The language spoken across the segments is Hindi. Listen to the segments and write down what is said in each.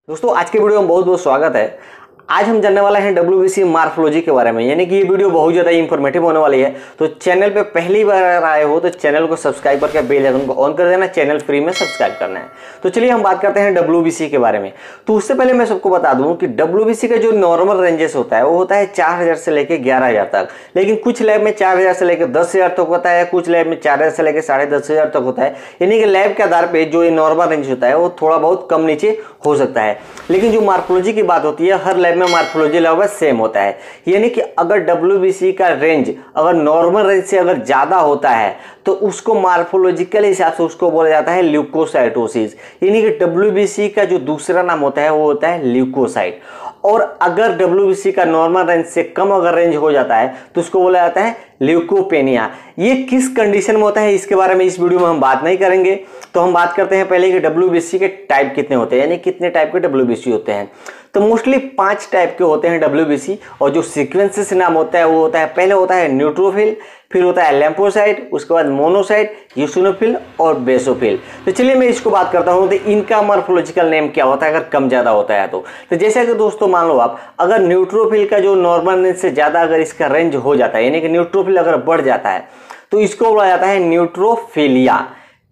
दोस्तों आज के वीडियो में बहुत बहुत स्वागत है। आज हम जानने वाले हैं WBC मार्फोलॉजी के बारे में, यानी कि ये वीडियो बहुत ज़्यादा इंफॉर्मेटिव होने वाली है। तो चैनल पे पहली बार आए हो तो चैनल को सब्सक्राइब करके बेल आइकन को ऑन कर देना। चैनल फ्री में सब्सक्राइब करना है। तो चलिए हम बात करते हैं WBC के बारे में। तो उससे पहले मैं सबको बता दूं कि WBC का जो नॉर्मल रेंजेस होता है वो होता है 4000 से लेकर 11000 तक, लेकिन कुछ लैब में 4000 से लेकर 10000 तक होता है, कुछ लैब में 4000 से लेकर 10500 तक होता है। यानी कि लैब के आधार पर जो ये नॉर्मल रेंज होता है वो थोड़ा बहुत कम नीचे हो सकता है, लेकिन जो मार्फोलॉजी की बात होती है हर लैब में मार्फोलॉजी लेवल सेम होता है। यानी कि अगर WBC का रेंज अगर नॉर्मल रेंज से अगर ज्यादा होता है तो उसको मार्फोलॉजिकल हिसाब से उसको बोला जाता है ल्यूकोसाइटोसिस। यानी कि WBC का जो दूसरा नाम होता है वो होता है ल्यूकोसाइट। और अगर WBC का नॉर्मल रेंज से कम अगर रेंज हो जाता है तो उसको बोला जाता है ल्यूकोपेनिया। ये किस कंडीशन में होता है इसके बारे में इस वीडियो में हम बात नहीं करेंगे। तो हम बात करते हैं पहले कि WBC के टाइप कितने होते हैं, यानी कितने टाइप के WBC होते हैं। तो मोस्टली 5 टाइप के होते हैं WBC, और जो सीक्वेंस से नाम होता है वो होता है, पहले होता है न्यूट्रोफिल, फिर होता है लैम्फोसाइट, उसके बाद मोनोसाइट, यूसिनोफिल और बेसोफिल। तो चलिए मैं इसको बात करता हूँ तो इनका मॉर्फोलॉजिकल नेम क्या होता है अगर कम ज्यादा होता है तो जैसे कि दोस्तों मान लो आप अगर न्यूट्रोफिल का जो नॉर्मल रेंज से ज्यादा अगर इसका रेंज हो जाता है, यानी कि न्यूट्रोफिल अगर बढ़ जाता है तो इसको बोला जाता है न्यूट्रोफिलिया।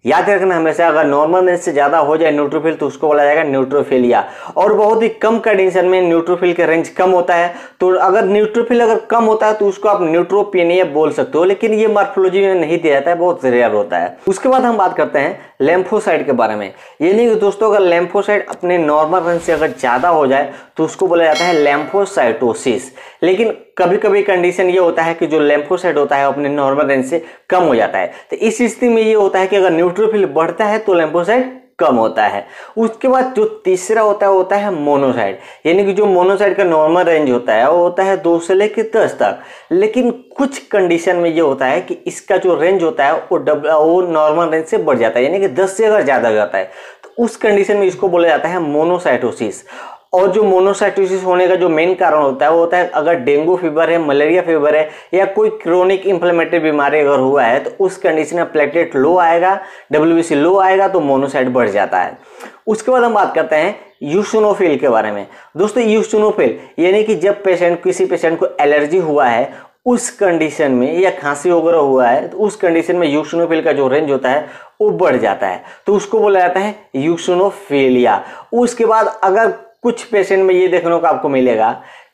याद रखना हमेशा, अगर नॉर्मल रेंज से ज्यादा हो जाए न्यूट्रोफिल तो उसको बोला जाएगा न्यूट्रोफिलिया। और बहुत ही कम कंडीशन में न्यूट्रोफिल का रेंज कम होता है, तो अगर न्यूट्रोफिल अगर कम होता है तो उसको आप न्यूट्रोपेनिया बोल सकते हो, लेकिन ये मॉर्फोलॉजी में नहीं दिया जाता है, बहुत रेयर होता है। उसके बाद हम बात करते हैं लैम्फोसाइट के बारे में। यानी कि दोस्तों अगर लैम्फोसाइट अपने नॉर्मल रेंज से अगर ज्यादा हो जाए तो उसको बोला जाता है लैम्फोसाइटोसिस। लेकिन कभी कभी कंडीशन ये होता है कि जो लैम्फोसाइट होता है अपने नॉर्मल रेंज से कम हो जाता है, तो इस स्थिति में ये होता है कि अगर न्यूट्रोफिल बढ़ता है तो लैम्फोसाइट कम होता है। उसके बाद जो तीसरा होता है मोनोसाइट। यानी कि जो मोनोसाइट का नॉर्मल रेंज होता है वो होता है 2 से लेकर 10 तक, लेकिन कुछ कंडीशन में ये होता है कि इसका जो रेंज होता है वो नॉर्मल रेंज से बढ़ जाता है, यानी कि 10 से अगर ज्यादा जाता है तो उस कंडीशन में इसको बोला जाता है मोनोसाइटोसिस। और जो मोनोसाइटोसिस होने का जो मेन कारण होता है वो होता है अगर डेंगू फीवर है, मलेरिया फीवर है, या कोई क्रोनिक इंफ्लेमेटरी बीमारी अगर हुआ है तो उस कंडीशन में प्लेटलेट लो आएगा, WBC लो आएगा तो मोनोसाइट बढ़ जाता है। उसके बाद हम बात करते हैं यूसिनोफिल के बारे में। दोस्तों यूसिनोफिल यानी कि जब किसी पेशेंट को एलर्जी हुआ है उस कंडीशन में, या खांसी वगैरह हुआ है तो उस कंडीशन में यूसिनोफिल का जो रेंज होता है वो बढ़ जाता है, तो उसको बोला जाता है यूसिनोफिलिया। उसके बाद अगर कुछ पेशेंट में ये देखने को आपको मिलेगा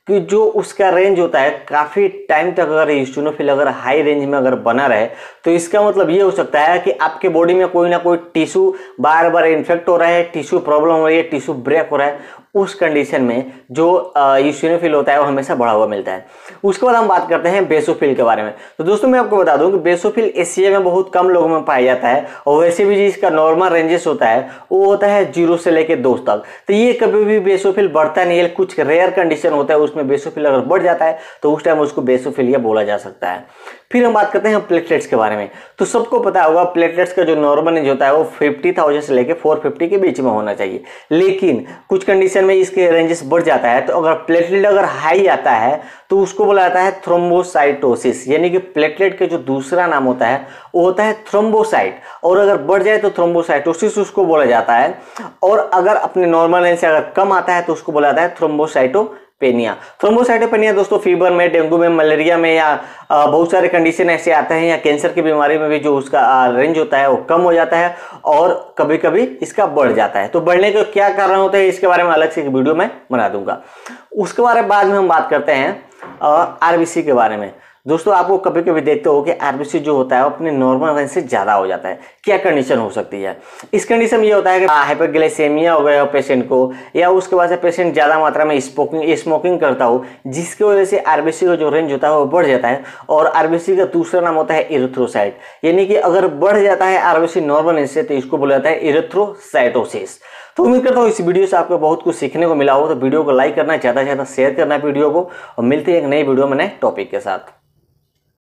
कि जो उसका रेंज होता है काफी टाइम तक अगर यूसिनोफिल अगर हाई रेंज में अगर बना रहे तो इसका मतलब ये हो सकता है कि आपके बॉडी में कोई ना कोई टिश्यू बार बार इन्फेक्ट हो रहा है, टिश्यू प्रॉब्लम हो रही है, टिश्यू ब्रेक हो रहा है। उस कंडीशन में जो यूसिनोफिल होता है वो हमेशा बढ़ा हुआ मिलता है। उसके बाद हम बात करते हैं बेसोफिल के बारे में। तो दोस्तों मैं आपको बता दूं कि बेसोफिल एशिया में बहुत कम लोगों में पाया जाता है, और वैसे भी जिसका नॉर्मल रेंजेस होता है वो होता है 0 से लेकर 2 तक। तो ये कभी भी बेसोफिल बढ़ता नहीं है, कुछ रेयर कंडीशन होता है उसमें बेसोफिल अगर बढ़ जाता है तो उस टाइम उसको बेसोफिलिया बोला जा सकता है। फिर हम बात करते हैं प्लेटलेट्स के बारे में। तो सबको पता होगा प्लेटलेट्स का जो नॉर्मल रेंज होता है वो 50,000 से लेकर 450 के बीच में होना चाहिए, लेकिन कुछ कंडीशन में इसके रेंजेस बढ़ जाता है। तो अगर प्लेटलेट अगर हाई आता है तो उसको बोला जाता है थ्रोम्बोसाइटोसिस। यानी कि प्लेटलेट का जो दूसरा नाम होता है वो होता है थ्रोम्बोसाइट, और अगर बढ़ जाए तो थ्रोम्बोसाइटोसिस उसको बोला जाता है। और अगर अपने नॉर्मल रेंज से अगर कम आता है तो उसको बोला जाता है थ्रोम्बोसाइटोपेनिया। थ्रोम्बोसाइटोपेनिया दोस्तों फीवर में, डेंगू में, मलेरिया में, या बहुत सारे कंडीशन ऐसे आते हैं, या कैंसर की बीमारी में भी जो उसका रेंज होता है वो कम हो जाता है और कभी कभी इसका बढ़ जाता है। तो बढ़ने के क्या कारण होते हैं इसके बारे में अलग से एक वीडियो में बना दूंगा। उसके बाद में हम बात करते हैं RBC के बारे में। दोस्तों आपको कभी कभी देखते हो कि RBC जो होता है वो अपने नॉर्मल रेंज से ज्यादा हो जाता है। क्या कंडीशन हो सकती है? इस कंडीशन में ये होता है कि हाइपरग्लाइसेमिया हो गया हो पेशेंट को, या उसके बाद से पेशेंट ज्यादा मात्रा में स्मोकिंग करता हो, जिसकी वजह से RBC का जो रेंज होता है वो बढ़ जाता है। और RBC का दूसरा नाम होता है इरिथ्रोसाइट। यानी कि अगर बढ़ जाता है RBC नॉर्मल रेंज से तो इसको बोला जाता है इरिथ्रोसाइटोसिस। तो उम्मीद करता हूँ इस वीडियो से आपको बहुत कुछ सीखने को मिला हो। तो वीडियो को लाइक करना, ज्यादा से ज्यादा शेयर करना वीडियो को, और मिलते हैं एक नई वीडियो में नए टॉपिक के साथ।